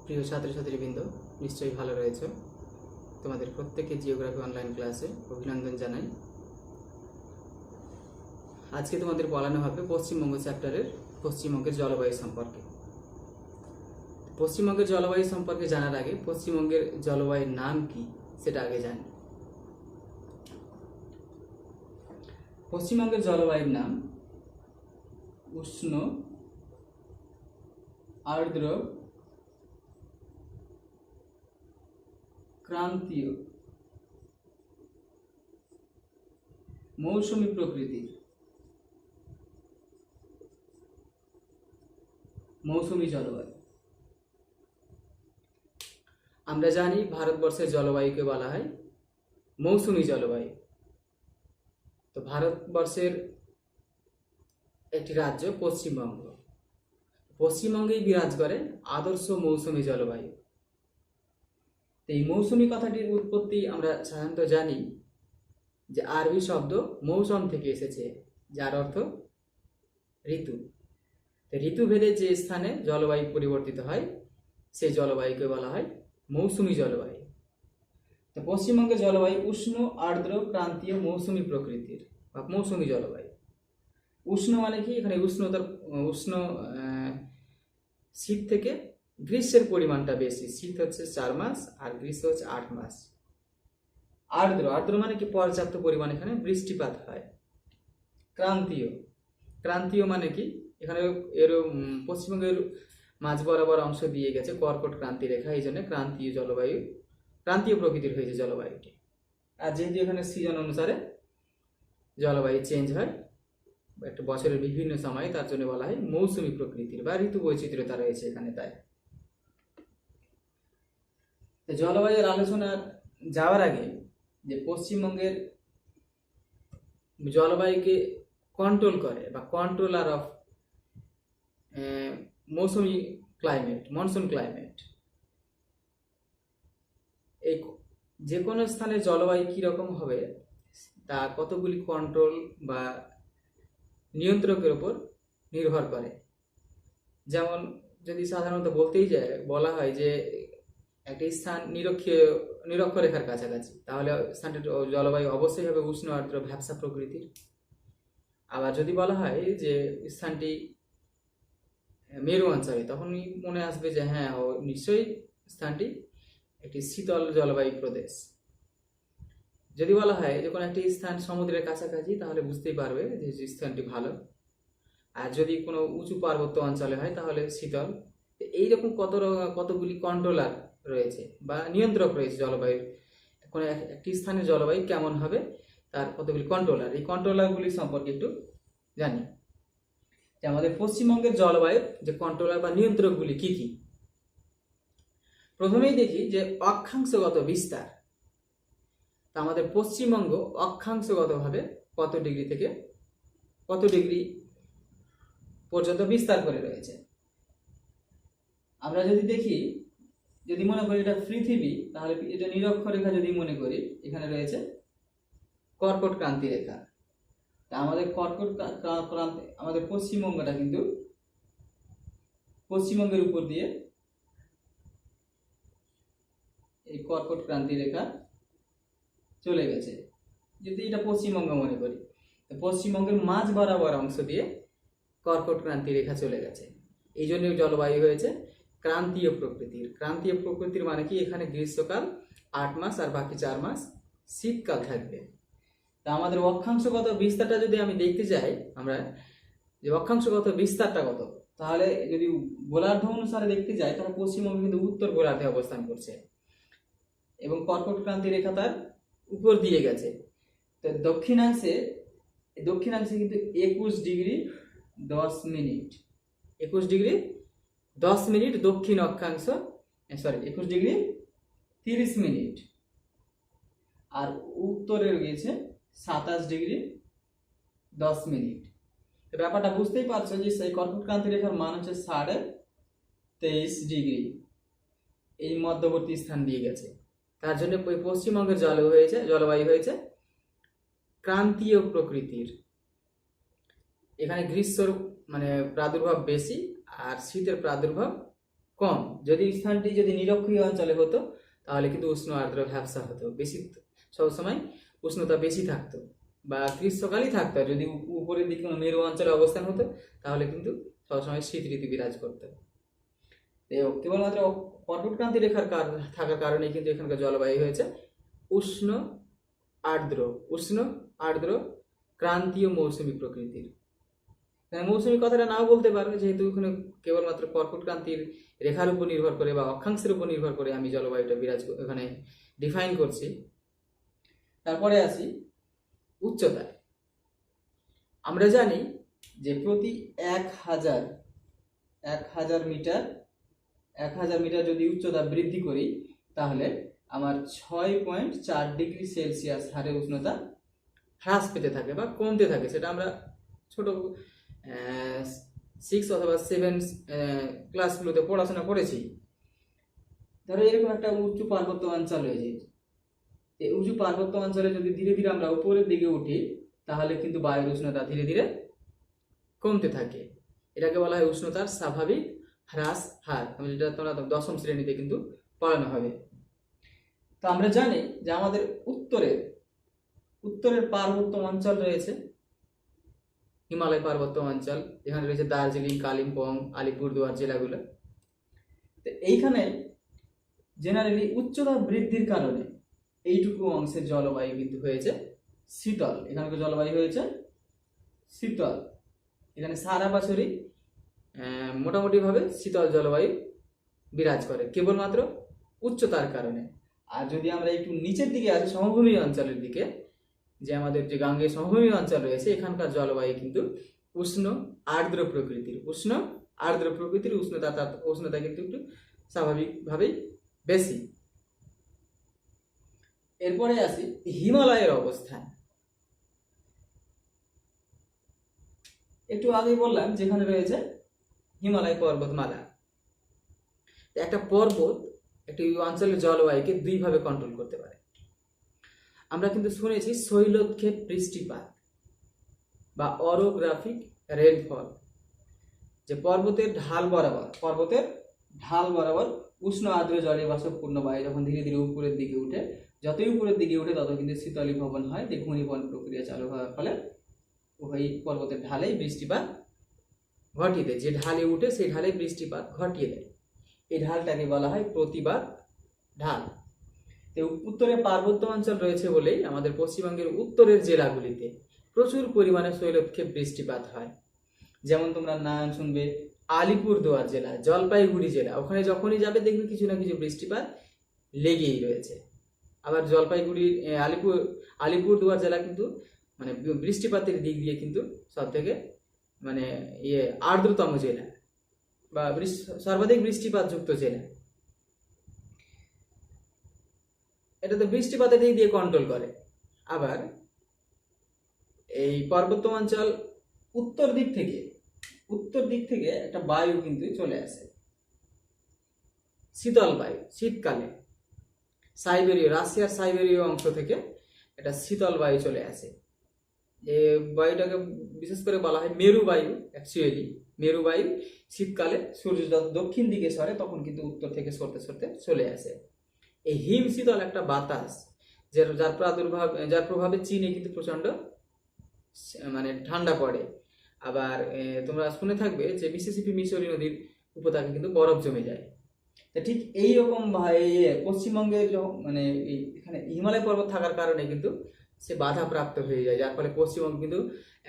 প্রিয় ছাত্রছাত্রীবৃন্দ, নিশ্চয়ই ভালো রয়েছে। তোমাদের প্রত্যেককে জিওগ্রাফি অনলাইন ক্লাসে অভিনন্দন জানাই। আজকে তোমাদের পড়ানো হবে পশ্চিমবঙ্গ চ্যাপ্টারের পশ্চিমবঙ্গের জলবায়ু সম্পর্কে। পশ্চিমবঙ্গের জলবায়ু সম্পর্কে জানার আগে পশ্চিমবঙ্গের জলবায়ুর নাম কি সেটা আগে জানি। পশ্চিমবঙ্গের জলবায়ুর নাম উষ্ণ, আর্দ্র, ক্রান্তীয়, মৌসুমী প্রকৃতির, মৌসুমী জলবায়ু। আমরা জানি ভারতবর্ষের জলবায়ুকে বলা হয় মৌসুমী জলবায়ু। তো ভারতবর্ষের একটি রাজ্য পশ্চিমবঙ্গ, পশ্চিমবঙ্গেই বিরাজ করে আদর্শ মৌসুমী জলবায়ু। তো এই মৌসুমী কথাটির উৎপত্তি আমরা সাধারণত জানি যে আরবি শব্দ মৌসুম থেকে এসেছে, যার অর্থ ঋতু। তো ঋতুভেদে যে স্থানে জলবায়ু পরিবর্তিত হয় সেই জলবায়ুকে বলা হয় মৌসুমী জলবায়ু। তো পশ্চিমবঙ্গের জলবায়ু উষ্ণ, আর্দ্র, ক্রান্তীয়, মৌসুমী প্রকৃতির বা মৌসুমী জলবায়ু। উষ্ণ মানে কি? এখানে উষ্ণ শীত থেকে গ্রীষ্মের পরিমাণটা বেশি। শীত হচ্ছে 4 মাস আর গ্রীষ্ম হচ্ছে 8 মাস। আর্দ্র, আর্দ্র মানে কি? পর্যাপ্ত পরিমাণ এখানে বৃষ্টিপাত হয়। ক্রান্তীয়, ক্রান্তীয় মানে কি? এখানে এর পশ্চিমবঙ্গের মাঝ বরাবর অংশ দিয়ে গেছে কর্কট ক্রান্তি রেখা, এই জন্য ক্রান্তীয় জলবায়ু, ক্রান্তীয় প্রকৃতির হয়েছে জলবায়ুটি। আর যেহেতু এখানে সিজন অনুসারে জলবায়ু চেঞ্জ হয় একটা বছরের বিভিন্ন সময়ে, তার জন্য বলা হয় মৌসুমী প্রকৃতির বা ঋতু বৈচিত্র্যতা রয়েছে এখানে। তাই জলবায়ুর আলোচনা যাওয়ার আগে যে পশ্চিমবঙ্গের জলবায়ুকে কন্ট্রোল করে বা কন্ট্রোলার অফ মৌসুমী ক্লাইমেট, মনসুন ক্লাইমেট, এই যে কোনো স্থানে জলবায়ু কীরকম হবে তা কতগুলি কন্ট্রোল বা নিয়ন্ত্রকের উপর নির্ভর করে। যেমন যদি সাধারণত বলা হয় যে একটি স্থান নিরক্ষরেখার কাছাকাছি, তাহলে স্থানটির জলবায়ু অবশ্যই হবে উষ্ণ, আর্দ্র, ভ্যাপসা প্রকৃতির। আবার যদি বলা হয় যে স্থানটি মেরু অঞ্চলে, তখনই মনে আসবে যে হ্যাঁ, নিশ্চয়ই স্থানটি একটি শীতল জলবায়ু প্রদেশ। যদি বলা হয় যে কোনো একটি স্থান সমুদ্রের কাছাকাছি, তাহলে বুঝতেই পারবে যে স্থানটি ভালো। আর যদি কোনো উঁচু পার্বত্য অঞ্চলে হয় তাহলে শীতল। এইরকম কতগুলি কন্ট্রোলার রয়েছে বা নিয়ন্ত্রক রয়েছে জলবায়ুর। কোনো একটি স্থানের জলবায়ু কেমন হবে তার কতগুলি কন্ট্রোলার, এই কন্ট্রোলারগুলি সম্পর্কে একটু জানি। যে আমাদের পশ্চিমবঙ্গের জলবায়ুর যে কন্ট্রোলার বা নিয়ন্ত্রকগুলি কি কি। প্রথমেই দেখি যে অক্ষাংশগত বিস্তার। তা আমাদের পশ্চিমবঙ্গ অক্ষাংশগতভাবে কত ডিগ্রি থেকে কত ডিগ্রি পর্যন্ত বিস্তার করে রয়েছে। আমরা যদি দেখি, যদি মনে করি এটা পৃথিবী, তাহলে এটা নিরক্ষরেখা যদি মনে করি, এখানে রয়েছে কর্কট ক্রান্তি রেখা। তা আমাদের কর্কট ক্রান্তি, আমাদের পশ্চিমবঙ্গটা কিন্তু পশ্চিমবঙ্গের উপর দিয়ে এই কর্কট ক্রান্তি রেখা চলে গেছে। যদি এটা পশ্চিমবঙ্গ মনে করি, পশ্চিমবঙ্গের মাঝ বরাবর অংশ দিয়ে কর্কট ক্রান্তি রেখা চলে গেছে। এই জন্য জলবায়ু হয়েছে ক্রান্তীয় প্রকৃতির। ক্রান্তীয় প্রকৃতির মানে কি? এখানে গ্রীষ্মকাল 8 মাস আর বাকি 4 মাস শীতকাল থাকবে। তা আমাদের অক্ষাংশগত বিস্তারটা যদি আমি দেখতে যাই, আমরা যে অক্ষাংশগত বিস্তারটা কত, তাহলে যদি গোলার্ধ অনুসারে দেখতে যাই, তাহলে পশ্চিমবঙ্গ কিন্তু উত্তর গোলার্ধে অবস্থান করছে এবং কর্কট ক্রান্তি রেখা তার উপর দিয়ে গেছে। তো দক্ষিণাংশে কিন্তু 21 ডিগ্রি 10 মিনিট, 21 ডিগ্রি 10 মিনিট দক্ষিণ অক্ষাংশ, 21 ডিগ্রি 30 মিনিট। আর উত্তরে গিয়েছে 27 ডিগ্রি 10 মিনিট। তো ব্যাপারটা বুঝতেই পারছো যে সেই কর্কট ক্রান্তি রেখার মান হচ্ছে 23.5 ডিগ্রি, এই মধ্যবর্তী স্থান দিয়ে গেছে। তার জন্য পশ্চিমবঙ্গের জলবায়ু হয়েছে ক্রান্তীয় প্রকৃতির। এখানে গ্রীষ্মর প্রাদুর্ভাব বেশি আর শীতের প্রাদুর্ভাব কম। যদি স্থানটি যদি নিরক্ষীয় অঞ্চলে হতো তাহলে কিন্তু উষ্ণ আর্দ্র ভ্যাবসা হতো, বেশি সবসময় উষ্ণতা বেশি থাকতো, বা গ্রীষ্মকালই থাকতো। আর যদি উপরের দিকে কোনো মেরু অঞ্চলে অবস্থান হতো তাহলে কিন্তু সবসময় শীত ঋতু বিরাজ করতো। কেবলমাত্র পর্বতক্রান্তি রেখার থাকার কারণে কিন্তু এখানকার জলবায়ু হয়েছে উষ্ণ আর্দ্র, উষ্ণ আর্দ্র ক্রান্তীয় মৌসুমী প্রকৃতির। মৌসুমী কথাটা নাও বলতে পারো, যেহেতু এখানে কেবলমাত্র কর্কটক্রান্তির রেখার উপর নির্ভর করে বা অক্ষাংশের উপর নির্ভর করে আমি জলবায়ুটা এখানে ডিফাইন করছি। তারপরে আসি উচ্চতায়। আমরা জানি যে প্রতি 1000 মিটার যদি উচ্চতা বৃদ্ধি করি তাহলে আমার 6.4 ডিগ্রি সেলসিয়াস হারে উষ্ণতা হ্রাস পেতে থাকে বা কমতে থাকে। সেটা আমরা ছোট 6 অথবা 7 ক্লাসগুলোতে পড়াশোনা করেছি। ধরো এরকম একটা উঁচু পার্বত্য অঞ্চল রয়েছে, এই উঁচু পার্বত্য অঞ্চলে যদি ধীরে ধীরে আমরা উপরের দিকে উঠি তাহলে কিন্তু বায়ুর উষ্ণতা ধীরে ধীরে কমতে থাকে। এটাকে বলা হয় উষ্ণতার স্বাভাবিক হ্রাস হার, যেটা তোমরা 10ম শ্রেণীতে কিন্তু পড়ানো হবে। তো আমরা জানি যে আমাদের উত্তরের পার্বত্য অঞ্চল রয়েছে, হিমালয় পার্বত্য অঞ্চল, যেখানে রয়েছে দার্জিলিং, কালিম্পং, আলিপুরদুয়ার জেলাগুলো। তো এইখানে জেনারেলি উচ্চতা বৃদ্ধির কারণে এইটুকু অংশের জলবায়ু কিন্তু হয়েছে শীতল। এখানকার জলবায়ু হয়েছে শীতল। এখানে সারা বছরই মোটামুটিভাবে শীতল জলবায়ু বিরাজ করে, কেবলমাত্র উচ্চতার কারণে। আর যদি আমরা একটু নিচের দিকে আসি, সমভূমি অঞ্চলের দিকে, যে আমাদের যে গাঙ্গেয় সমভূমি অঞ্চল রয়েছে, এখানকার জলবায়ু কিন্তু উষ্ণ আর্দ্র প্রকৃতির। উষ্ণতা কিন্তু একটু স্বাভাবিকভাবেই বেশি। এরপরে আসি হিমালয়ের অবস্থান। একটু আগেই বললাম যেখানে রয়েছে হিমালয় পর্বতমালা। একটা পর্বত একটি অঞ্চলের জলবায়ুকে দুইভাবে কন্ট্রোল করতে পারে। আমরা কিন্তু শুনেছি শৈলক্ষেপ বৃষ্টিপাত বা অরোগ্রাফিক রেনফল, যে পর্বতের ঢাল বরাবর উষ্ণ আর্দ্র জলে বাষ্পপূর্ণ বায়ু যখন ধীরে ধীরে উপরের দিকে উঠে, যতই উপরের দিকে উঠে তত কিন্তু শীতলীভবন হয়, যে ঘনীভবন প্রক্রিয়া চালু হওয়ার ফলে ওই পর্বতের ঢালেই বৃষ্টিপাত ঘটিয়ে দেয়। যে ঢালে উঠে সেই ঢালে বৃষ্টিপাত ঘটিয়ে দেয়। এই ঢালটাকে বলা হয় প্রতিবাদ ঢাল। তো উত্তরে পার্বত্য অঞ্চল রয়েছে বলেই আমাদের পশ্চিমবঙ্গের উত্তরের জেলাগুলিতে প্রচুর পরিমাণে শৈলক্ষেপ বৃষ্টিপাত হয়। যেমন তোমরা নাম শুনবে আলিপুরদুয়ার জেলা, জলপাইগুড়ি জেলা, ওখানে যখনই যাবে দেখবে কিছু না কিছু বৃষ্টিপাত লেগেই রয়েছে। আবার জলপাইগুড়ির আলিপুরদুয়ার জেলা কিন্তু মানে বৃষ্টিপাতের দিক দিয়ে কিন্তু সব থেকে মানে আর্দ্রতম জেলা বা সর্বাধিক বৃষ্টিপাত যুক্ত জেলা। এটা তো বৃষ্টিপাতের দিক দিয়ে কন্ট্রোল করে। আবার এই পার্বত্য অঞ্চল উত্তর দিক থেকে একটা বায়ু কিন্তু চলে আসে, শীতল বায়ু। শীতকালে রাশিয়ার সাইবেরীয় অংশ থেকে একটা শীতল বায়ু চলে আসে। যে বায়ুটাকে বিশেষ করে বলা হয় মেরু বায়ু। অ্যাকচুয়ালি মেরু বায়ু শীতকালে সূর্য যখন দক্ষিণ দিকে সরে তখন কিন্তু উত্তর থেকে সরতে সরতে চলে আসে। এই হিম শীতল একটা বাতাস, যার প্রভাবে চীনে কিন্তু প্রচন্ড মানে ঠান্ডা পড়ে। আবার তোমরা শুনে থাকবে যে মিসিসিপি মিসৌরি নদীর উপত্যকা কিন্তু বরফ জমে যায়। তা ঠিক এইরকম পশ্চিমবঙ্গের মানে এখানে হিমালয় পর্বত থাকার কারণে কিন্তু সে বাধা প্রাপ্ত হয়ে যায়, যার ফলে পশ্চিমবঙ্গ কিন্তু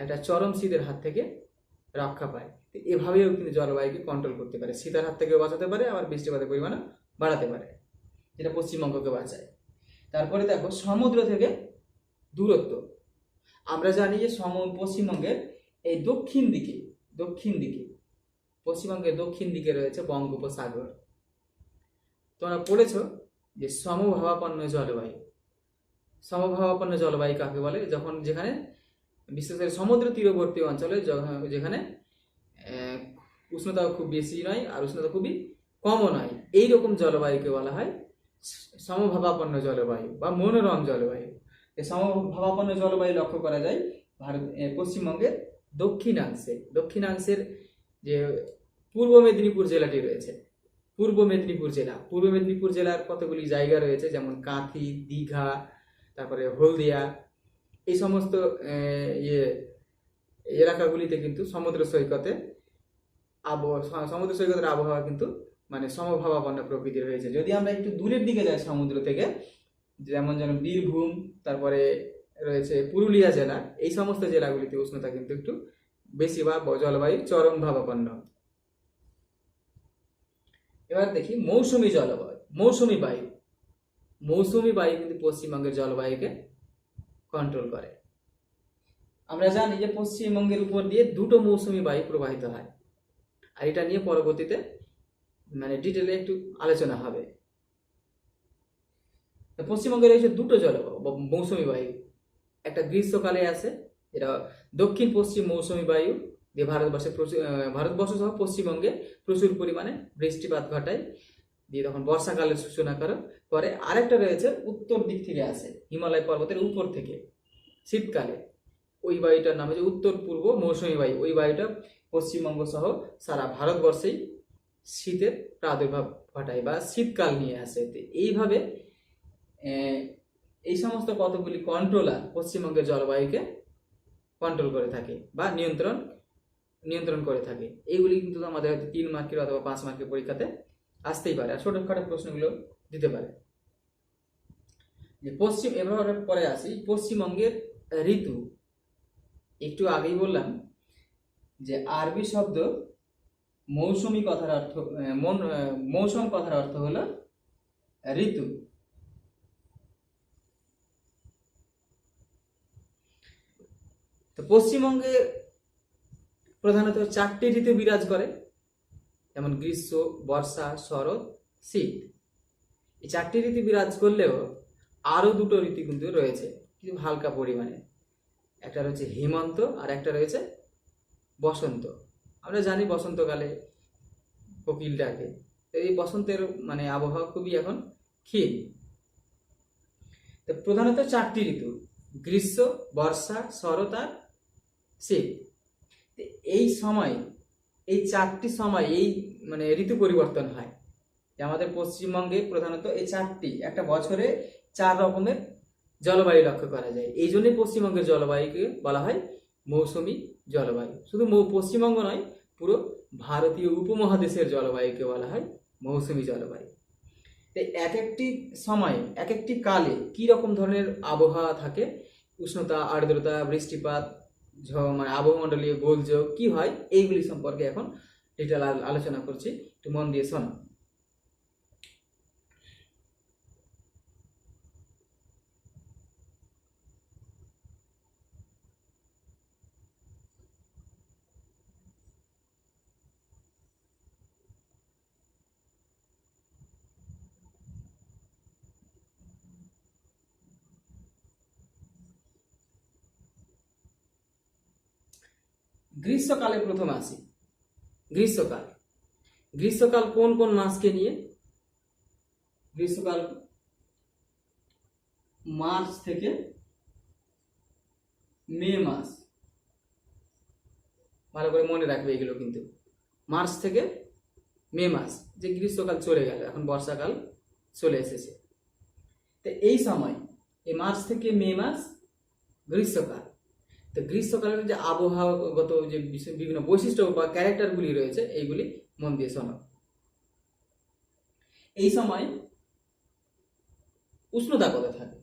একটা চরম শীতের হাত থেকে রক্ষা পায়। এভাবেও কিন্তু জলবায়ুকে কন্ট্রোল করতে পারে, শীতের হাত থেকেও বাঁচাতে পারে, আবার বৃষ্টিপাতের পরিমাণও বাড়াতে পারে, যেটা পশ্চিমবঙ্গকে বাঁচায়। তারপরে দেখো সমুদ্র থেকে দূরত্ব। আমরা জানি যে পশ্চিমবঙ্গের এই দক্ষিণ দিকে পশ্চিমবঙ্গের দক্ষিণ দিকে রয়েছে বঙ্গোপসাগর। তোমরা পড়েছ যে সমভাবাপন্ন জলবায়ু কাকে বলে? যেখানে বিশেষ করে সমুদ্র তীরবর্তী অঞ্চলে যেখানে উষ্ণতা খুব বেশি নয় আর উষ্ণতা খুবই কমও নয়, এইরকম জলবায়ুকে বলা হয় সমভাবাপন্ন জলবায়ু বা মনোরম জলবায়ু। এই সমভাবাপন্ন জলবায়ু লক্ষ্য করা যায় পশ্চিমবঙ্গের দক্ষিণাংশের যে পূর্ব মেদিনীপুর জেলাটি রয়েছে, পূর্ব মেদিনীপুর জেলা। পূর্ব মেদিনীপুর জেলার কতগুলি জায়গা রয়েছে, যেমন কাঁথি, দীঘা, তারপরে হলদিয়া, এই সমস্ত ইয়ে এলাকাগুলিতে কিন্তু সমুদ্র সৈকতের আবহাওয়া কিন্তু মানে সমভাবাপন্ন প্রকৃতির হয়েছে। যদি আমরা একটু দূরের দিকে যাই সমুদ্র থেকে, যেমন বীরভূম, তারপরে রয়েছে পুরুলিয়া জেলা, এই সমস্ত জেলাগুলিতে উষ্ণতা কিন্তু একটু বেশি বা জলবায়ু চরম ভাবাপন্ন। এবার দেখি মৌসুমী জলবায়ু, মৌসুমী বায়ু। মৌসুমী বায়ু কিন্তু পশ্চিমবঙ্গের জলবায়ুকে কন্ট্রোল করে। আমরা জানি যে পশ্চিমবঙ্গের উপর দিয়ে দুটো মৌসুমী বায়ু প্রবাহিত হয়, আর এটা নিয়ে পরবর্তীতে মানে ডিটেলে একটু আলোচনা হবে। পশ্চিমবঙ্গে রয়েছে দুটো জলবায়ু মৌসুমী বায়ু, একটা গ্রীষ্মকালে আসে, এটা দক্ষিণ পশ্চিম মৌসুমী বায়ু দিয়ে ভারতবর্ষ সহ পশ্চিমবঙ্গে প্রচুর পরিমাণে বৃষ্টিপাত ঘটায়, দিয়ে তখন বর্ষাকালের সূচনা করে। আরেকটা রয়েছে উত্তর দিক থেকে আসে, হিমালয় পর্বতের উপর থেকে, শীতকালে। ওই বায়ুটার নাম হচ্ছে উত্তর পূর্ব মৌসুমী বায়ু। ওই বায়ুটা পশ্চিমবঙ্গ সহ সারা ভারতবর্ষেই শীতের প্রাদুর্ভাব ঘটায় বা শীতকাল নিয়ে আসে। এইভাবে এই সমস্ত কতগুলি কন্ট্রোলার পশ্চিমবঙ্গের জলবায়ুকে কন্ট্রোল করে থাকে বা নিয়ন্ত্রণ করে থাকে। এইগুলি কিন্তু আমাদের হয়তো 3 মার্কের অথবা 5 মার্কের পরীক্ষাতে আসতেই পারে, আর ছোটখাটো প্রশ্নগুলো দিতে পারে। যে এবার পরে আসি পশ্চিমবঙ্গের ঋতু। একটু আগেই বললাম যে আরবি শব্দ মৌসুমী কথার অর্থ মৌসুম কথার অর্থ হলো ঋতু। তো পশ্চিমবঙ্গে প্রধানত 4টি ঋতু বিরাজ করে, যেমন গ্রীষ্ম, বর্ষা, শরৎ, শীত। এই 4টি ঋতু বিরাজ করলেও আরো দুটো ঋতু কিন্তু রয়েছে, কিন্তু হালকা পরিমাণে। একটা রয়েছে হেমন্ত আর একটা রয়েছে বসন্ত। আমরা জানি বসন্তকালে কোকিল ডাকে, তো এই বসন্তের মানে আবহাওয়া খুবই এখন ক্ষীণ। তো প্রধানত 4টি ঋতু, গ্রীষ্ম, বর্ষা, শরৎ আর শীত। এই 4টি সময় এই মানে ঋতু পরিবর্তন হয়। আমাদের পশ্চিমবঙ্গে প্রধানত এই 4টি, একটা বছরে 4 রকমের জলবায়ু লক্ষ্য করা যায়। এই জন্যই পশ্চিমবঙ্গের জলবায়ুকে বলা হয় মৌসুমী জলবায়ু। শুধু পশ্চিমবঙ্গ নয়, পুরো ভারতীয় উপমহাদেশের জলবায়ুকে বলা হয় মৌসুমী জলবায়ু। এক একটি সময়, এক একটি কালে কি রকম ধরনের আবহাওয়া থাকে, উষ্ণতা, আর্দ্রতা, বৃষ্টিপাত, মানে আবহমণ্ডলীয় গোলযোগ কি হয়, এইগুলি সম্পর্কে এখন ডিটেল আলোচনা করছি, একটু মন দিয়ে শোনো। গ্রীষ্মকালে প্রথম আসি। গ্রীষ্মকাল কোন কোন মাসকে নিয়ে? গ্রীষ্মকাল মার্চ থেকে মে মাস, ভালো করে মনে রাখবে এগুলো কিন্তু। মার্চ থেকে মে মাস, যে গ্রীষ্মকাল চলে গেল, এখন বর্ষাকাল চলে এসেছে। তো এই সময়, এই মার্চ থেকে মে মাস গ্রীষ্মকাল। তো গ্রীষ্মকালের যে আবহাওয়াগত যে বিভিন্ন বৈশিষ্ট্য বা ক্যারেক্টারগুলি রয়েছে, এইগুলি মন দিয়ে শোনো। এই সময় উষ্ণতা কত থাকে?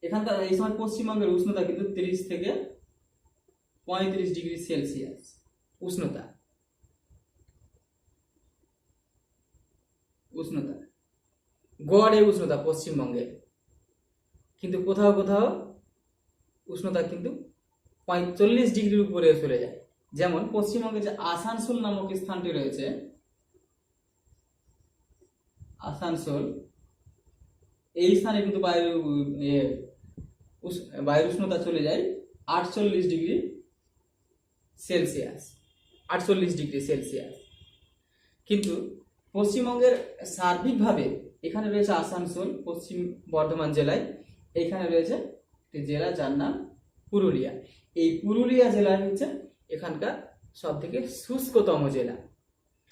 এখানকার এই সময় পশ্চিমবঙ্গের উষ্ণতা কিন্তু 30 থেকে 35 ডিগ্রি সেলসিয়াস উষ্ণতা। গড়ে উষ্ণতা পশ্চিমবঙ্গে, কিন্তু কোথাও কোথাও উষ্ণতা কিন্তু 45 ডিগ্রির উপরে চলে যায়। যেমন পশ্চিমবঙ্গে যে আসানসোল নামক স্থানটি রয়েছে, আসানসোল, এই স্থানে কিন্তু বায়ুর উষ্ণতা চলে যায় 48 ডিগ্রি সেলসিয়াস। কিন্তু পশ্চিমবঙ্গের সার্বিকভাবে এখানে রয়েছে আসানসোল, পশ্চিম বর্ধমান জেলায়, এখানে রয়েছে একটি জেলা যার নাম পুরুলিয়া। এই পুরুলিয়া জেলা হচ্ছে এখানকার সব থেকে শুষ্কতম জেলা।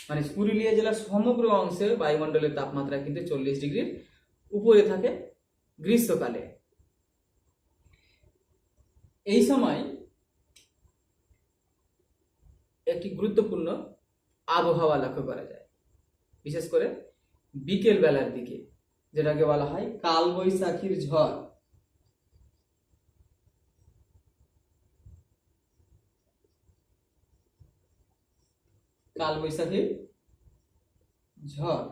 মানে পুরুলিয়া জেলার সমগ্র অংশে বায়ুমণ্ডলের তাপমাত্রা কিন্তু 40 ডিগ্রির উপরে থাকে গ্রীষ্মকালে। এই সময় একটি গুরুত্বপূর্ণ আবহাওয়া লক্ষ্য করা যায়, বিশেষ করে বিকেল বেলার দিকে, যেটাকে বলা হয় কালবৈশাখীর ঝড়। কালবৈশাখীর ঝড়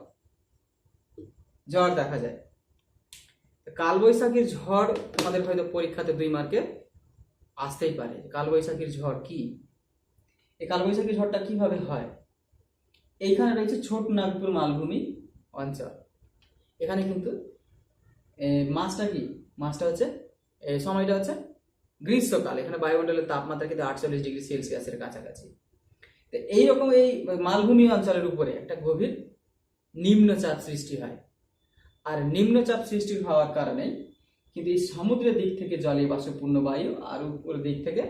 ঝড় দেখা যায়। কালবৈশাখীর ঝড় আমাদের হয়তো পরীক্ষাতে 2 মার্কে আসতেই পারে। কালবৈশাখীর ঝড় কি? এই কালবৈশাখী ঝড়টা কিভাবে হয়? এইখানে রয়েছে ছোট নাগপুর মালভূমি অঞ্চল। এখানে কিন্তু মাসটা কি, মাসটা হচ্ছে সময়টা হচ্ছে গ্রীষ্মকাল। এখানে বায়ুমণ্ডলের তাপমাত্রা কিন্তু 48 ডিগ্রি সেলসিয়াসের কাছাকাছি। তো এইরকম এই মালভূমি অঞ্চলের উপরে একটা গভীর নিম্নচাপ সৃষ্টি হয়। আর নিম্নচাপ সৃষ্টি হওয়ার কারণে কিন্তু এই সমুদ্রের দিক থেকে জলীয় বাষ্পপূর্ণ বায়ু আর উপরের দিক থেকে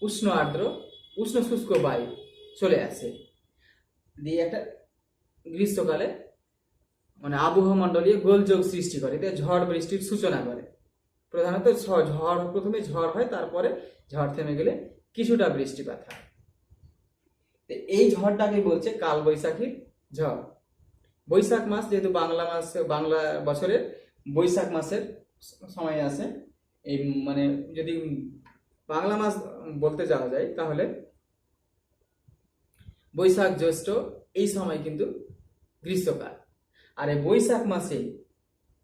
উষ্ণ আর্দ্র উষ্ণ শুষ্ক বায়ু চলে আসে, দিয়ে একটা গ্রীষ্মকালে মানে আবহাওয়া মণ্ডলীয় গোলযোগ সৃষ্টি করে, এতে ঝড় বৃষ্টির সূচনা করে। প্রধানত ঝড়, প্রথমে ঝড় হয়, তারপরে ঝড় থেমে গেলে কিছুটা বৃষ্টিপাত হয়। এই ঝড়টাকে বলছে কালবৈশাখীর ঝড়। বৈশাখ মাস, যেহেতু বাংলা বছরের বৈশাখ মাসের সময় আসে, এই মানে যদি বাংলা মাস বলতে যাওয়া যায় তাহলে বৈশাখ জ্যৈষ্ঠ এই সময় কিন্তু গ্রীষ্মকাল। আর এই বৈশাখ মাসে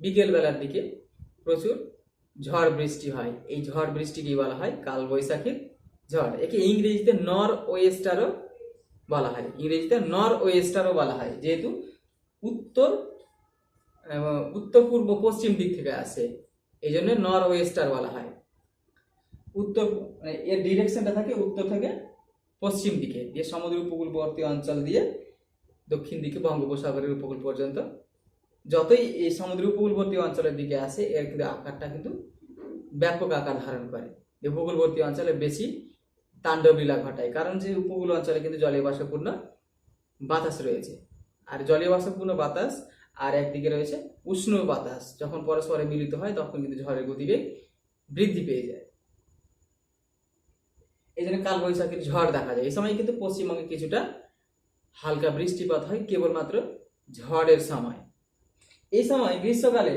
বিকেল বেলার দিকে প্রচুর ঝড় বৃষ্টি হয়। এই ঝড় বৃষ্টিকে বলা হয় কালবৈশাখীর ঝড়। একে ইংরেজিতে নর ওয়েস্টারও বলা হয়, বলা হয়, যেহেতু উত্তর পূর্ব পশ্চিম দিক থেকে আসে, এই জন্য নর ওয়েস্টার বলা হয়। উত্তর এর ডিরেকশনটা থাকে উত্তর থেকে পশ্চিম দিকে, দিয়ে সমুদ্র উপকূলবর্তী অঞ্চল দিয়ে দক্ষিণ দিকে বঙ্গোপসাগরের উপকূল পর্যন্ত যতই এই সমুদ্র উপকূলবর্তী অঞ্চলের দিকে আসে, এর কিন্তু আকারটা কিন্তু ব্যাপক আকার ধারণ করে। উপকূলবর্তী অঞ্চলে বেশি তাণ্ডব লীলা ঘটায়, কারণ যে উপকূল অঞ্চলে কিন্তু জলীয় বাষ্পপূর্ণ বাতাস রয়েছে। আর জলীয় বাষ্পপূর্ণ বাতাস আর একদিকে রয়েছে উষ্ণ বাতাস, যখন পরস্পরে মিলিত হয় তখন কিন্তু ঝড়ের গতিবেগ বৃদ্ধি পেয়ে যায়। এই জন্য কালবৈশাখীর ঝড় দেখা যায়। এই সময় কিন্তু পশ্চিমবঙ্গে কিছুটা হালকা বৃষ্টিপাত হয় কেবলমাত্র ঝড়ের সময়। এই সময় গ্রীষ্মকালে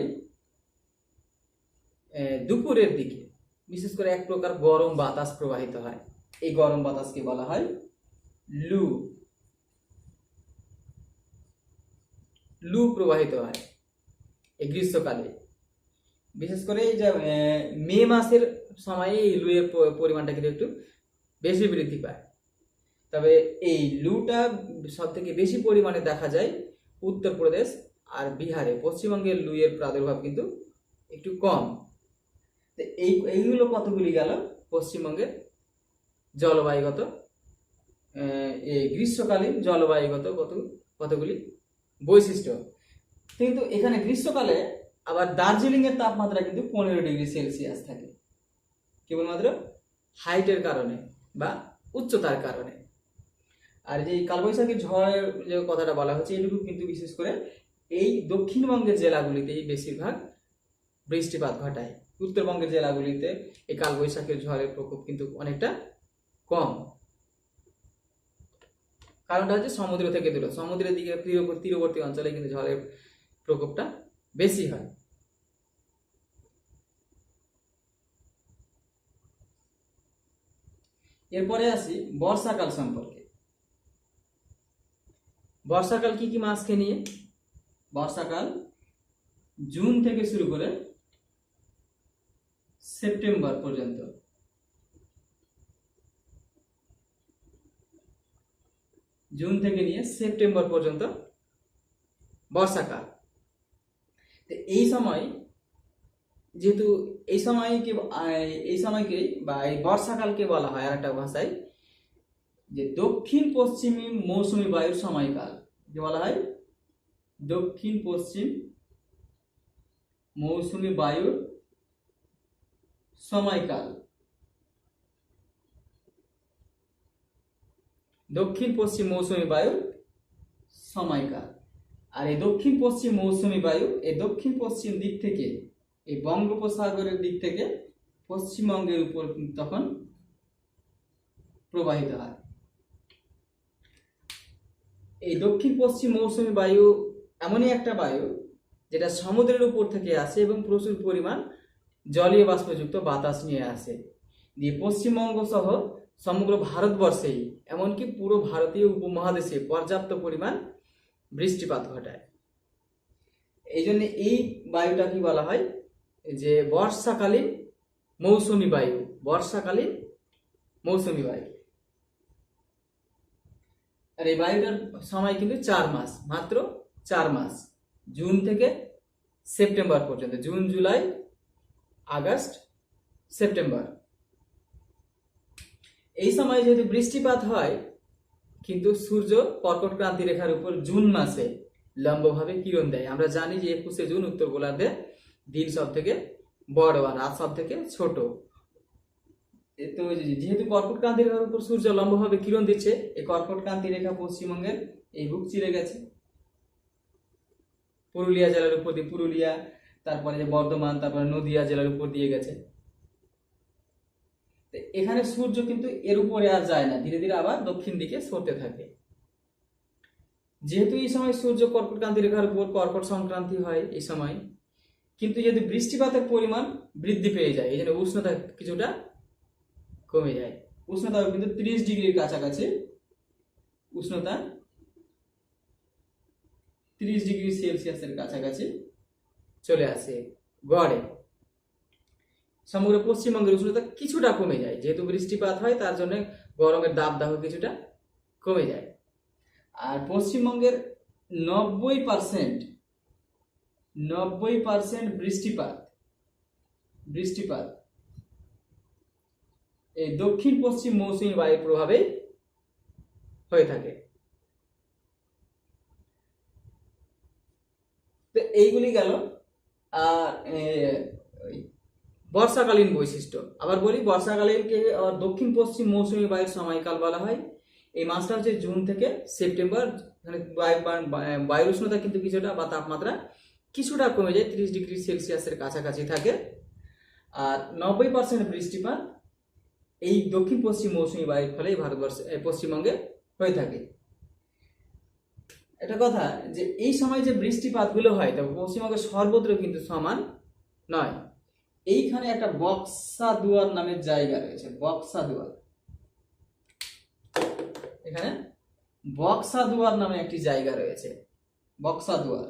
দুপুরের দিকে বিশেষ করে এক প্রকার গরম বাতাস প্রবাহিত হয়। এই গরম বাতাসকে বলা হয় লু। লু প্রবাহিত হয় এই গ্রীষ্মকালে। বিশেষ করে এই যে মে মাসের সময়ে এই লুয়ের পরিমাণটা কিন্তু একটু বেশি বৃদ্ধি পায়। তবে এই লুটা সব থেকে বেশি পরিমাণে দেখা যায় উত্তরপ্রদেশ আর বিহারে। পশ্চিমবঙ্গের লুয়ের প্রাদুর্ভাব কিন্তু একটু কম। এইগুলো কতগুলি গেল পশ্চিমবঙ্গের জলবায়ুগত গ্রীষ্মকালীন জলবায়ুগত কতগুলি বৈশিষ্ট্য। কিন্তু এখানে গ্রীষ্মকালে আবার দার্জিলিং এর তাপমাত্রা কিন্তু 15 ডিগ্রি সেলসিয়াস থাকে, কেবলমাত্র হাইটের কারণে বা উচ্চতার কারণে। আর যে কালবৈশাখী ঝড়ের যে কথাটা বলা হচ্ছে, এটুকু কিন্তু বিশেষ করে এই দক্ষিণবঙ্গের জেলাগুলিতেই বেশিরভাগ বৃষ্টিপাত ঘটায়। উত্তরবঙ্গের জেলাগুলিতে এই কালবৈশাখীর ঝড়ের প্রকোপ কিন্তু অনেকটা কম। কারণটা হচ্ছে সমুদ্র থেকে দূরে, সমুদ্রের দিকে তীরবর্তী অঞ্চলে কিন্তু ঝড়ের প্রকোপটা বেশি হয়। এরপরে আসি বর্ষাকাল সম্পর্কে। বর্ষাকাল কি কি মাসকে নিয়ে? বর্ষাকাল জুন থেকে শুরু করে সেপ্টেম্বর পর্যন্ত। জুন থেকে নিয়ে সেপ্টেম্বর পর্যন্ত বর্ষাকাল। এই সময় যেহেতু এই সময়কে বা এই বর্ষাকালকে বলা হয় আরেকটা ভাষায় যে দক্ষিণ পশ্চিমী মৌসুমী বায়ুর সময়কাল, যে বলা হয় দক্ষিণ পশ্চিম মৌসুমী বায়ুর সময়কাল। দক্ষিণ পশ্চিম মৌসুমী বায়ুর সময়কাল। আর এই দক্ষিণ পশ্চিম মৌসুমী বায়ু এই দক্ষিণ পশ্চিম দিক থেকে, এই বঙ্গোপসাগরের দিক থেকে পশ্চিমবঙ্গের উপর তখন প্রবাহিত হয়। এই দক্ষিণ পশ্চিম মৌসুমী বায়ু এমনই একটা বায়ু যেটা সমুদ্রের উপর থেকে আসে এবং প্রচুর পরিমাণ জলীয় বাষ্পযুক্ত বাতাস নিয়ে আসে, দিয়ে পশ্চিমবঙ্গ সহ সমগ্র ভারতবর্ষেই এমনকি পুরো ভারতীয় উপমহাদেশে পর্যাপ্ত পরিমাণ বৃষ্টিপাত ঘটায়। এই জন্য এই বায়ুটা কি বলা হয় যে বর্ষাকালীন মৌসুমী বায়ু, বর্ষাকালীন মৌসুমী বায়ু। আর এই বায়ুটার সময় কিন্তু 4 মাস, মাত্র 4 মাস, জুন থেকে সেপ্টেম্বর পর্যন্ত, জুন জুলাই আগস্ট সেপ্টেম্বর। এই সময় যেহেতু বৃষ্টিপাত হয়, কিন্তু সূর্য কর্কট ক্রান্তি রেখার উপর জুন মাসে লম্বভাবে কিরণ দেয়। আমরা জানি যে 21শে জুন উত্তর গোলার্ধে দিন সব থেকে বড় আর রাত সব থেকে ছোট। তো যেহেতু কর্কট ক্রান্তি রেখার উপর সূর্য লম্বভাবে কিরণ দিচ্ছে, এই কর্কট ক্রান্তি রেখা পশ্চিমবঙ্গের এই বুক চিরে গেছে, পুরুলিয়া জেলার উপর দিয়ে, পুরুলিয়া, তারপরে যে বর্ধমান, তারপরে নদিয়া জেলার উপর দিয়ে গেছে। এখানে সূর্য কিন্তু এর উপরে আর যায় না, ধীরে ধীরে আবার দক্ষিণ দিকে সরতে থাকে। যেহেতু এই সময় সূর্য কর্কট ক্রান্তি রেখার উপর, কর্কট সংক্রান্তি হয় এই সময়, কিন্তু যদি বৃষ্টিপাতের পরিমাণ বৃদ্ধি পেয়ে যায়, এই জন্য উষ্ণতা কিছুটা কমে যায়। উষ্ণতা কিন্তু 30 ডিগ্রির কাছাকাছি, উষ্ণতা 30 ডিগ্রি সেলসিয়াসের কাছাকাছি চলে আসে গড়ে। সমগ্র পশ্চিমবঙ্গের উষ্ণতা কিছুটা কমে যায়, যেহেতু বৃষ্টিপাত হয় তার জন্য গরমের দাবদাহ কিছুটা কমে যায়। আর পশ্চিমবঙ্গের 90% বৃষ্টিপাত এই দক্ষিণ পশ্চিম মৌসুমী বায়ুর প্রভাবে হয়ে থাকে। তো এইগুলি গেল। আর বর্ষাকালীন বৈশিষ্ট্য আবার বলি, বর্ষাকালীনকে দক্ষিণ পশ্চিম মৌসুমী বায়ুর সময়কাল বলা হয়। এই মাসটা হচ্ছে জুন থেকে সেপ্টেম্বর। মানে বায়ুর উষ্ণতা কিন্তু কিছুটা বা তাপমাত্রা কিছুটা কমে যায়, 30 ডিগ্রি সেলসিয়াসের কাছাকাছি থাকে। আর 90% বৃষ্টিপাত এই দক্ষিণ পশ্চিম মৌসুমী বায়ুর ফলে ভারতবর্ষে, পশ্চিমবঙ্গে হয়ে থাকে। একটা কথা যে এই সময় যে বৃষ্টিপাতগুলো হয়, তবে পশ্চিমবঙ্গের সর্বত্র কিন্তু সমান নয়। এইখানে একটা বক্সা দুয়ার নামের জায়গা রয়েছে, বক্সা দুয়ার। এখানে বক্সা দুয়ার নামে একটি জায়গা রয়েছে, বক্সা দুয়ার।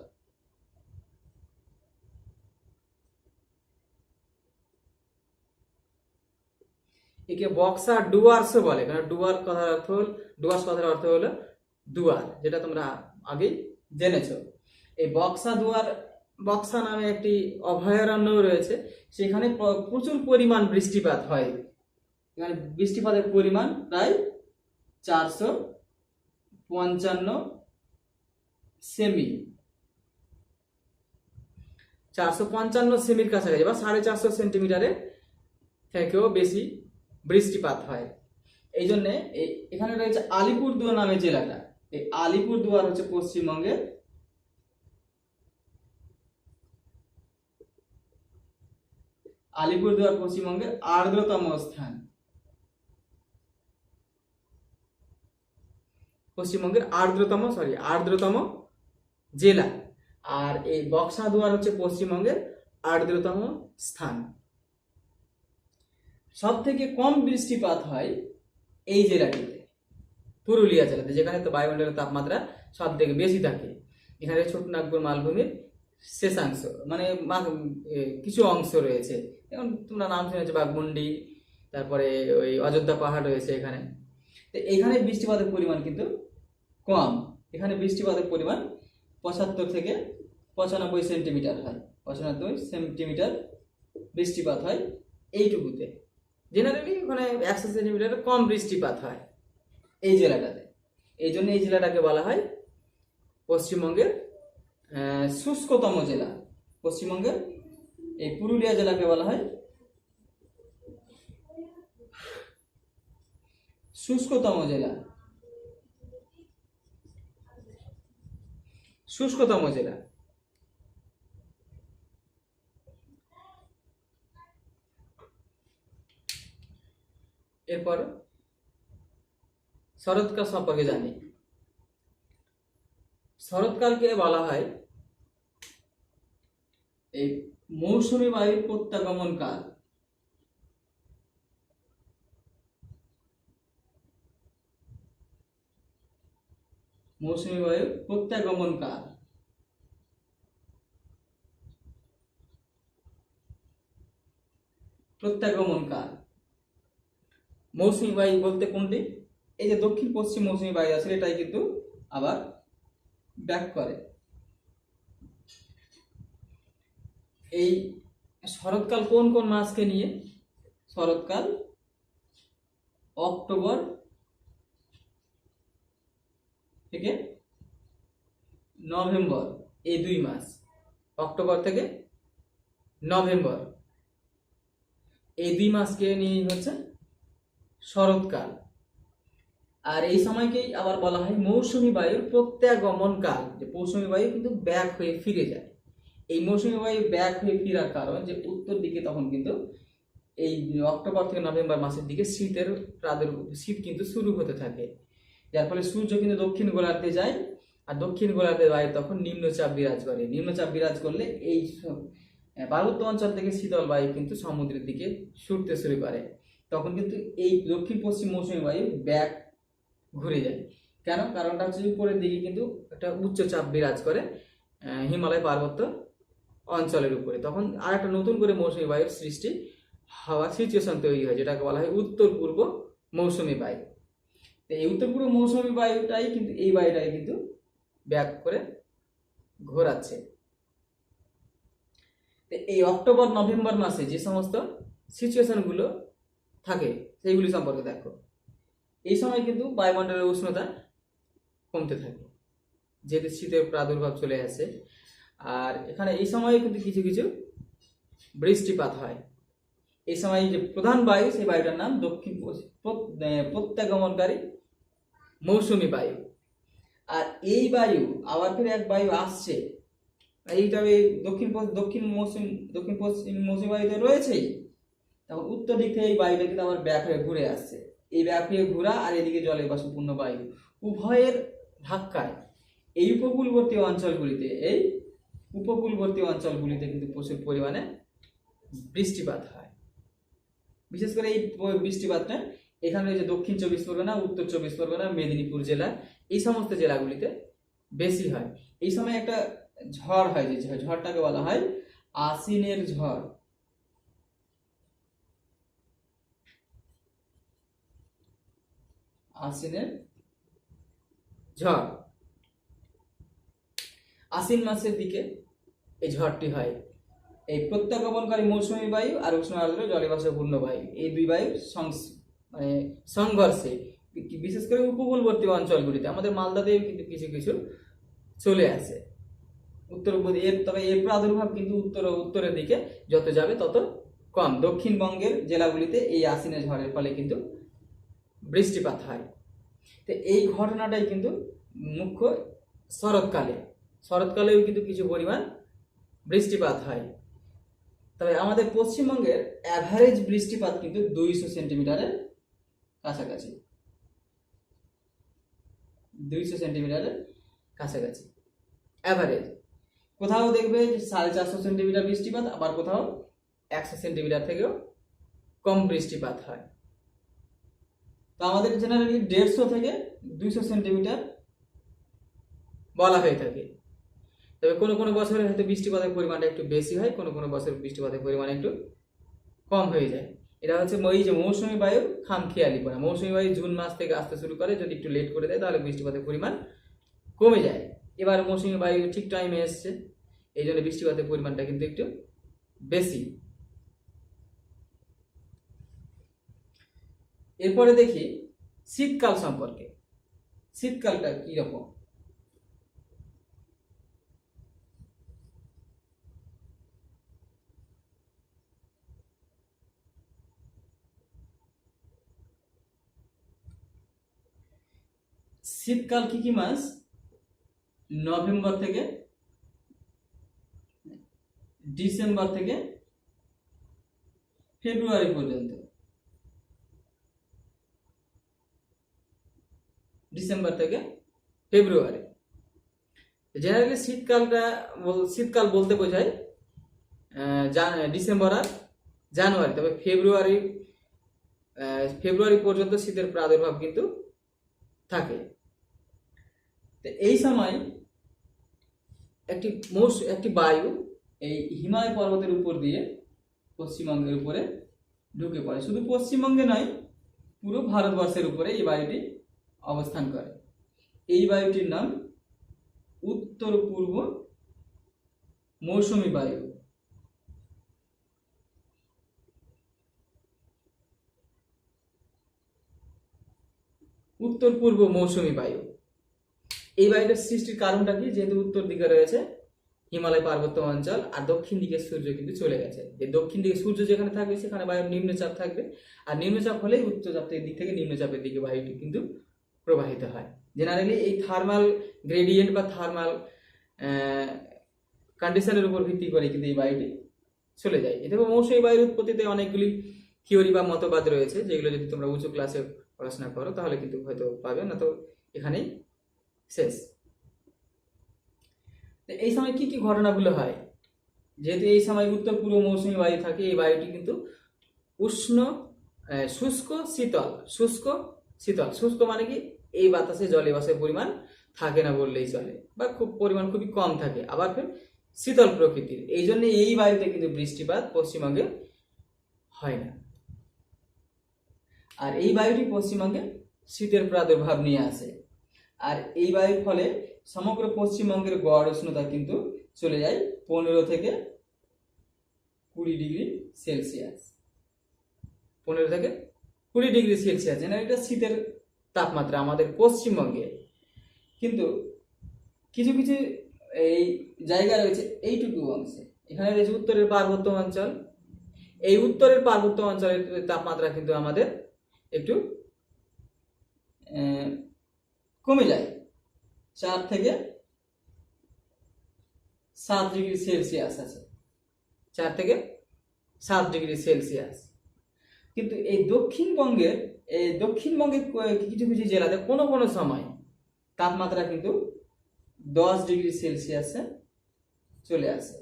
একে বক্সা ডুয়ার্সও বলে, কারণ ডুয়ার কথার অর্থ হল, ডুয়ার্স কথার অর্থ হলো দুয়ার, যেটা তোমরা আগেই জেনেছ। এই বক্সা দুয়ার, বক্সা নামে একটি অভয়ারণ্য রয়েছে, সেখানে প্রচুর পরিমাণ বৃষ্টিপাত হয়। এখানে বৃষ্টিপাতের পরিমাণ প্রায় 455 সেমি, 455 সেমির কাছাকাছি বা 450 সেন্টিমিটারের থেকেও বেশি বৃষ্টিপাত হয়। এই জন্যে এখানে রয়েছে আলিপুরদুয়ার নামে জেলাটা। এই আলিপুরদুয়ার হচ্ছে পশ্চিমবঙ্গের আর্দ্রতম স্থান, পশ্চিমবঙ্গের আর্দ্রতম জেলা। আর এই বক্সা দুয়ার হচ্ছে পশ্চিমবঙ্গের আর্দ্রতম স্থান। সব থেকে কম বৃষ্টিপাত হয় এই জেলাটিতে, পুরুলিয়া জেলাতে, যেখানে তো বায়ুমণ্ডলের তাপমাত্রা সব থেকে বেশি থাকে। এখানে ছোটনাগপুর মালভূমির শেষাংশ, মানে কিছু অংশ রয়েছে, যেমন তোমরা নাম শুনেছো বাঘমুন্ডি, তারপরে ওই অযোধ্যা পাহাড় রয়েছে এখানে। তো এখানে বৃষ্টিপাতের পরিমাণ কিন্তু কম। এখানে বৃষ্টিপাতের পরিমাণ 75 থেকে 95 সেন্টিমিটার হয়, 95 সেন্টিমিটার বৃষ্টিপাত হয় এইটুকুতে। জেনারেলি ওখানে 100 সেন্টিমিটার কম বৃষ্টিপাত হয় এই জেলাটাতে। এই জন্য এই জেলাটাকে বলা হয় পশ্চিমবঙ্গের শুষ্কতম জেলা। পশ্চিমবঙ্গের এই পুরুলিয়া জেলাকে বলা হয় শুষ্কতম জেলা। শুষ্কতম জেলা। এরপর শরৎকাল সম্পর্কে জানি। শরৎকালকে বলা হয় এই মৌসুমী বায়ুর প্রত্যাগমন কাল। মৌসুমী বায়ুর প্রত্যাগমন কাল। প্রত্যাগমন কাল। মৌসুমী বায়ু বলতে কোনটি? এই যে দক্ষিণ পশ্চিম মৌসুমী বায়ু আছে, এটাই কিন্তু আবার ব্যাক করে। এই শরৎকাল কোন কোন মাসকে নিয়ে? শরৎকাল অক্টোবর থেকে নভেম্বর, এই 2 মাস। অক্টোবর থেকে নভেম্বর, এই 2 মাসকে নিয়ে হচ্ছে শরৎকাল। আর এই সময়কেই আবার বলা হয় মৌসুমী বায়ুর প্রত্যাগমন কাল, যে মৌসুমী বায়ু কিন্তু ব্যাক হয়ে ফিরে যায়। এই মৌসুমী বায়ু ব্যাক হয়ে ফেরার কারণ যে উত্তর দিকে তখন কিন্তু এই অক্টোবর থেকে নভেম্বর মাসের দিকে শীতের শীত কিন্তু শুরু হতে থাকে, যার ফলে সূর্য কিন্তু দক্ষিণ গোলার্ধে যায়। আর দক্ষিণ গোলার্ধের বায়ু তখন নিম্নচাপ বিরাজ করে। নিম্নচাপ বিরাজ করলে এই পার্বত্য অঞ্চল থেকে শীতল বায়ু কিন্তু সমুদ্রের দিকে ছুটতে শুরু করে। তখন কিন্তু এই দক্ষিণ পশ্চিম মৌসুমী বায়ু ব্যাক ঘুরে যায়। কেন? কারণটা হচ্ছে উপরের দিকে কিন্তু একটা উচ্চচাপ বিরাজ করে হিমালয় পার্বত্য অঞ্চলের উপরে। তখন আর একটা নতুন করে মৌসুমী বায়ুর সৃষ্টি হওয়ার সিচুয়েশন তৈরি হয়, যেটাকে বলা হয় উত্তর পূর্ব মৌসুমী বায়ু। তো এই উত্তর পূর্ব মৌসুমী বায়ুটাই কিন্তু এই বায়ুটাই কিন্তু ব্যাক করে ঘোরাচ্ছে। তো এই অক্টোবর নভেম্বর মাসে যে সমস্ত সিচুয়েশনগুলো থাকে সেইগুলি সম্পর্কে দেখো। এই সময় কিন্তু বায়ুমণ্ডলের উষ্ণতা কমতে থাকে, যেহেতু শীতের প্রাদুর্ভাব চলে আসে। আর এখানে এই সময়ে কিন্তু কিছু কিছু বৃষ্টিপাত হয়। এই সময় যে প্রধান বায়ু, সেই বায়ুটার নাম দক্ষিণ প্রত্যাগমনকারী মৌসুমী বায়ু। আর এই বায়ু আবার ফিরে এক বায়ু আসছে, এইটা দক্ষিণ পশ্চিম মৌসুমী বায়ু তো রয়েছেই, তখন উত্তর দিক থেকে এই বায়ুটা কিন্তু আবার ব্যাক হয়ে ঘুরে আসছে। এই ব্যাক হয়ে ঘোরা আর এদিকে জলের বাষ্পপূর্ণ বায়ু উভয়ের ধাক্কায় এই উপকূলবর্তী অঞ্চলগুলিতে কিন্তু প্রচুর পরিমাণে বৃষ্টিপাত হয়। বিশেষ করে এই বৃষ্টিপাতটা এখানে রয়েছে দক্ষিণ 24 পরগনা, উত্তর 24 পরগনা, মেদিনীপুর জেলা, এই সমস্ত জেলাগুলিতে বেশি হয়। এই সময় একটা ঝড় হয়, যে ঝড়টাকে বলা হয় আশ্বিনের ঝড়। আশ্বিনের ঝড়। আশ্বিন মাসের দিকে এই ঝড়টি হয়। এই প্রত্যাগমনকারী মৌসুমী বায়ু আর উষ্ণ আর্দ্র জলীয়বাষ্পপূর্ণ বায়ু, এই দুই বায়ুর সংঘর্ষে বিশেষ করে উপকূলবর্তী অঞ্চলগুলিতে, আমাদের মালদাতেও কিন্তু কিছু কিছু চলে আসে তবে এর প্রাদুর্ভাব কিন্তু উত্তরের দিকে যত যাবে তত কম। দক্ষিণবঙ্গের জেলাগুলিতে এই আশ্বিনের ঝড়ের ফলে কিন্তু বৃষ্টিপাত হয়। তো এই ঘটনাটাই কিন্তু মুখ্য শরৎকালেও কিন্তু কিছু পরিমাণ বৃষ্টিপাত হয়। তবে আমাদের পশ্চিমবঙ্গের অ্যাভারেজ বৃষ্টিপাত কিন্তু 200 সেন্টিমিটারের কাছাকাছি। 200 সেন্টিমিটারের কাছাকাছি অ্যাভারেজ। কোথাও দেখবে 450 সেন্টিমিটার বৃষ্টিপাত, আবার কোথাও 100 সেন্টিমিটার থেকেও কম বৃষ্টিপাত হয়। তো আমাদের জেনারেলি 150 থেকে 200 সেন্টিমিটার বলা হয়ে থাকে। তবে কোনো কোনো বছরে হয়তো বৃষ্টিপাতের পরিমাণটা একটু বেশি হয়, কোনো কোনো বছর বৃষ্টিপাতের পরিমাণ একটু কম হয়ে যায়। এটা হচ্ছে ওই যে মৌসুমী বায়ুর খামখেয়ালিপনা। মৌসুমী বায়ু জুন মাস থেকে আসতে শুরু করে, যদি একটু লেট করে দেয় তাহলে বৃষ্টিপাতের পরিমাণ কমে যায়। এবার মৌসুমী বায়ু ঠিক টাইমে এসছে, এই জন্য বৃষ্টিপাতের পরিমাণটা কিন্তু একটু বেশি। এরপরে দেখি শীতকাল সম্পর্কে। শীতকালটা কি রকম? শীতকাল কি কি মাস? নভেম্বর থেকে ডিসেম্বর থেকে ফেব্রুয়ারি পর্যন্ত, ডিসেম্বর থেকে ফেব্রুয়ারি। জেনারেলি শীতকাল বলতে বোঝায় ডিসেম্বর আর জানুয়ারি, তবে ফেব্রুয়ারি পর্যন্ত শীতের প্রাদুর্ভাব কিন্তু থাকে। তো এই সময় একটি বায়ু এই হিমালয় পর্বতের উপর দিয়ে পশ্চিমবঙ্গের উপরে ঢুকে পড়ে। শুধু পশ্চিমবঙ্গে নয়, পুরো ভারতবর্ষের উপরে এই বায়ুটি অবস্থান করে। এই বায়ুটির নাম উত্তর পূর্ব মৌসুমী বায়ু। উত্তর পূর্ব মৌসুমী বায়ু। এই বায়ুটার সৃষ্টির কারণটা কি? যেহেতু উত্তর দিকে রয়েছে হিমালয় পার্বত্য অঞ্চল আর দক্ষিণ দিকে সূর্য কিন্তু চলে গেছে, এই দক্ষিণ দিকে সূর্য যেখানে থাকবে সেখানে বায়ুর নিম্নচাপ থাকবে, আর নিম্নচাপ হলেই উচ্চচাপের দিক থেকে নিম্নচাপের দিকে বায়ুটি কিন্তু প্রবাহিত হয়। জেনারেলি এই থার্মাল গ্রেডিয়েন্ট বা থার্মাল কন্ডিশনের উপর ভিত্তি করে কিন্তু এই বায়ুটি চলে যায়। এতে মৌসুমী বায়ুর উৎপত্তিতে অনেকগুলি থিওরি বা মতবাদ রয়েছে, যেগুলো যদি তোমরা উঁচু ক্লাসে পড়াশোনা করো তাহলে কিন্তু হয়তো পাবে, না তো এখানেই শেষ। এই সময় কি কি ঘটনাগুলো হয়? যেহেতু এই সময় উত্তর পূর্ব মৌসুমী বায়ু থাকে, এই বায়ুটি কিন্তু উষ্ণ, শুষ্ক শীতল। শুষ্ক মানে কি? এই বাতাসে জলীয় বাষ্পের পরিমাণ থাকে না বললেই চলে, বা পরিমাণ খুবই কম থাকে। আবার ফের শীতল প্রকৃতির, এই জন্য এই বায়ুতে কিন্তু বৃষ্টিপাত পশ্চিমবঙ্গে হয় না। আর এই বায়ুটি পশ্চিমবঙ্গে শীতের প্রাদুর্ভাব নিয়ে আসে, আর এই বায়ুর ফলে সমগ্র পশ্চিমবঙ্গের গড় উষ্ণতা কিন্তু চলে যায় 15 থেকে 20 ডিগ্রি সেলসিয়াস। 15 থেকে 20 ডিগ্রি সেলসিয়াস এটা শীতের তাপমাত্রা আমাদের পশ্চিমবঙ্গে। কিন্তু কিছু কিছু এই জায়গা রয়েছে এইটুকু অংশে, এখানে রয়েছে উত্তরের পার্বত্য অঞ্চল। এই উত্তরের পার্বত্য অঞ্চলের তাপমাত্রা কিন্তু আমাদের একটু কমে যায়, 4 থেকে 7 ডিগ্রি সেলসিয়াস আছে, 4 থেকে 7 ডিগ্রি সেলসিয়াস। কিন্তু এই দক্ষিণবঙ্গের কিছু কিছু জেলাতে কোনো কোনো সময় তাপমাত্রা কিন্তু 10 ডিগ্রি সেলসিয়াসে চলে আসে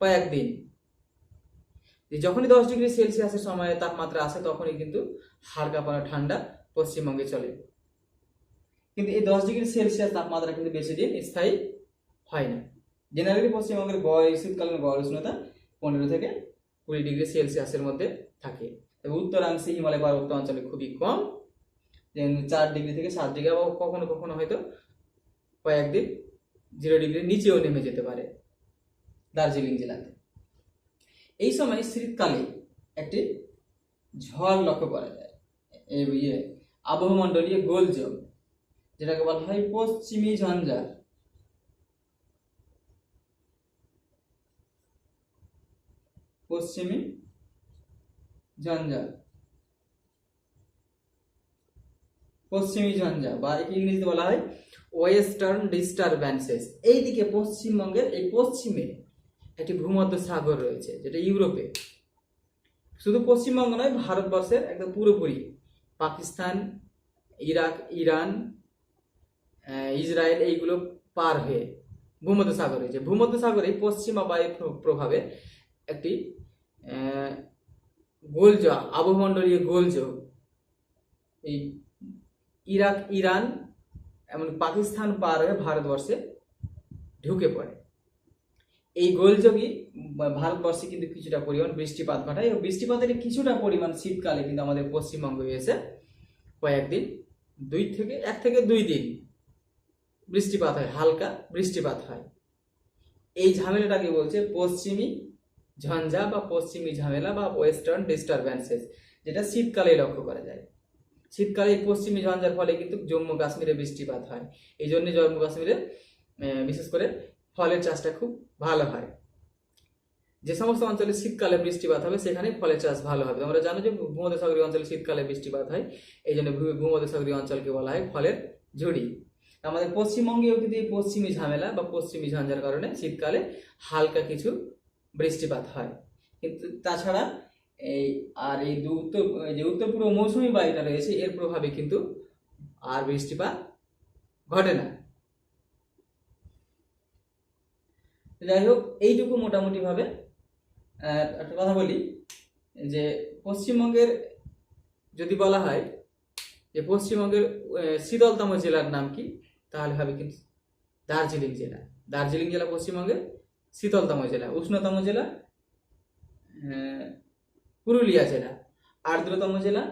কয়েকদিন। যখনই 10 ডিগ্রি সেলসিয়াসের সময় তাপমাত্রা আসে তখনই কিন্তু হাড় কাঁপানো ঠান্ডা পশ্চিমবঙ্গে চলে। কিন্তু এই 10 ডিগ্রি সেলসিয়াস তাপমাত্রা কিন্তু বেশি দিন স্থায়ী হয় না। জেনারেলি পশ্চিমবঙ্গের শীতকালীন গড় উষ্ণতা 15 থেকে 20 ডিগ্রি সেলসিয়াসের মধ্যে থাকে, এবং উত্তরাংশে হিমালয় পার্বত্য অঞ্চলে খুবই কম, 4 ডিগ্রি থেকে 7 ডিগ্রি, বা কখনো কখনো হয়তো কয়েকদিন 0 ডিগ্রির নিচেও নেমে যেতে পারে দার্জিলিং জেলাতে। এই সময় শীতকালে একটি ঝড় লক্ষ্য করা যায়, আবহমণ্ডলীয় গোলযোগ, যেটাকে বলা হয় পশ্চিমী ঝঞ্ঝা। পশ্চিমী ঝঞ্ঝা বা ইংরেজিতে বলা হয় ওয়েস্টার্ন ডিস্টারব্যান্সেস। এইদিকে পশ্চিমবঙ্গের এই পশ্চিমে একটি ভূমধ্য সাগর রয়েছে, যেটা ইউরোপে। শুধু পশ্চিমবঙ্গ নয়, ভারতবর্ষের একদম পুরোপুরি পাকিস্তান, ইরাক, ইরান, ইসরায়েল এইগুলো পার হয়ে ভূমধ্য সাগর রয়েছে। ভূমধ্য সাগরে পশ্চিমা বায়ুর প্রভাবে একটি গোলযোগ, আবহমণ্ডলীয় গোলযোগ এই ইরাক, ইরান এমন পাকিস্তান পার হয়ে ভারতবর্ষে ঢুকে পড়ে। এই গোলযোগই ভারতবর্ষে কিন্তু কিছুটা পরিমাণ বৃষ্টিপাত ঘটায়, এবং বৃষ্টিপাতের কিছুটা পরিমাণ শীতকালে কিন্তু আমাদের পশ্চিমবঙ্গে এসে কয়েকদিন 1 থেকে 2 দিন বৃষ্টিপাত হয়, হালকা বৃষ্টিপাত হয়। এই ঝামেলাটাকে বলছে পশ্চিমী ঝঞ্ঝা বা পশ্চিমী ঝামেলা বা ওয়েস্টার্ন ডিস্টারব্যান্সেস, যেটা শীতকালে লক্ষ্য করা যায়। শীতকালে পশ্চিমী ঝঞ্ঝার ফলে কিন্তু জম্মু কাশ্মীরে বৃষ্টিপাত হয়। এই জন্য জম্মু কাশ্মীরে বিশেষ করে ফলের চাষটা খুব ভালো হয়। যে সমস্ত অঞ্চলে শীতকালে বৃষ্টিপাত হবে সেখানে ফলের চাষ ভালো হবে। আমরা জানো যে ভূমধ্যসাগরীয় অঞ্চলে শীতকালে বৃষ্টিপাত হয়, এই জন্য ভূমধ্যসাগরীয় অঞ্চলকে বলা হয় ফলের ঝুড়ি। আমাদের পশ্চিমবঙ্গেও কিন্তু এই পশ্চিমী ঝামেলা বা পশ্চিমী ঝঞ্ঝার কারণে শীতকালে হালকা কিছু বৃষ্টিপাত হয়। কিন্তু তাছাড়া এই আর এই যে উত্তর পূর্ব মৌসুমী বায়ুটা রয়েছে এর প্রভাবে কিন্তু আর বৃষ্টিপাত ঘটে না। যাই হোক, এইটুকু মোটামুটি ভাবে একটা কথা বলি যে পশ্চিমবঙ্গের যদি বলা হয় যে পশ্চিমবঙ্গের শীতলতম জেলার নাম কি, তাহলে হবে কিন্তু দার্জিলিং জেলা। দার্জিলিং জেলা পশ্চিমবঙ্গের শীতলতম জেলা। উষ্ণতম জেলা পুরুলিয়া জেলা। আর্দ্রতম জেলা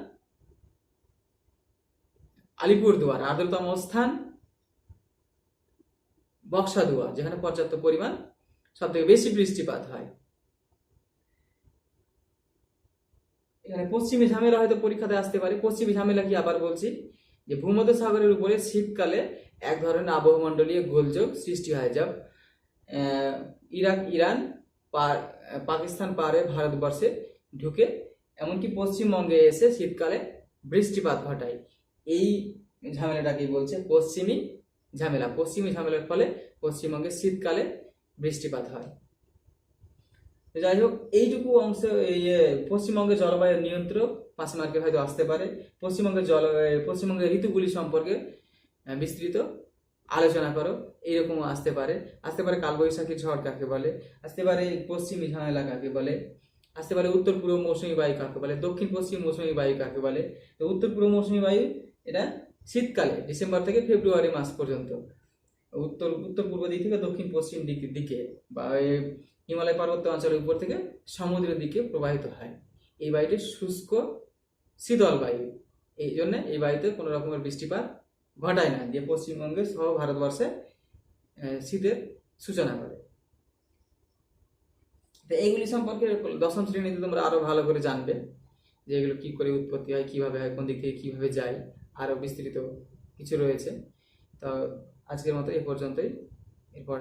আলিপুরদুয়ার। আর্দ্রতম স্থান বক্সাদুয়ার, যেখানে পর্যাপ্ত পরিমাণ সব থেকে বেশি বৃষ্টিপাত হয়। এখানে পশ্চিমী ঝামেলা হয়তো পরীক্ষাতে আসতে পারে। পশ্চিমী ঝামেলা কি আবার বলছি, যে ভূমধ্যসাগরের উপরে শীতকালে এক ধরনের আবহমণ্ডলীয় গোলযোগ সৃষ্টি হয়, যা ইরাক, ইরান, পাকিস্তান পারে ভারতবর্ষে ঢুকে এমনকি পশ্চিমবঙ্গে এসে শীতকালে বৃষ্টিপাত ঘটায়। এই ঝামেলাটাকেই বলছে পশ্চিমী ঝামেলা। পশ্চিমী ঝামেলার ফলে পশ্চিমবঙ্গে শীতকালে বৃষ্টিপাত হয়। যাই হোক, এইটুকু অংশ এই পশ্চিমবঙ্গের জলবায়ুর নিয়ন্ত্রক 5 মার্কে হয়তো আসতে পারে। পশ্চিমবঙ্গের ঋতুগুলি সম্পর্কে বিস্তৃত আলোচনা করো, এইরকম আসতে পারে। কালবৈশাখী ঝড় কাকে বলে, আসতে পারে পশ্চিমী ঝামেলা কাকে বলে, আসতে পারে উত্তর পূর্ব মৌসুমী বায়ু কাকে বলে, দক্ষিণ পশ্চিম মৌসুমী বায়ু কাকে বলে। তো উত্তর পূর্ব মৌসুমী বায়ু এটা শীতকালে ডিসেম্বর থেকে ফেব্রুয়ারি মাস পর্যন্ত উত্তর পূর্ব দিক থেকে দক্ষিণ পশ্চিম দিকে বা হিমালয় পার্বত্য অঞ্চলের উপর থেকে সমুদ্রের দিকে প্রবাহিত হয়। এই বায়ুটি শুষ্ক শীতল বায়ু, এই জন্য এই বায়ুতে কোনো রকমের বৃষ্টিপাত ঘটায় না, দিয়ে পশ্চিমবঙ্গের সহ ভারতবর্ষে শীতের সূচনা করে। তো এইগুলি সম্পর্কে 10ম শ্রেণীতে তোমরা আরো ভালো করে জানবে যে এগুলো কি করে উৎপত্তি হয়, কিভাবে হয়, কোন দিক থেকে কিভাবে যায়, আরো বিস্তৃত কিছু রয়েছে। তো আজকের মতো এই পর্যন্তই। এরপর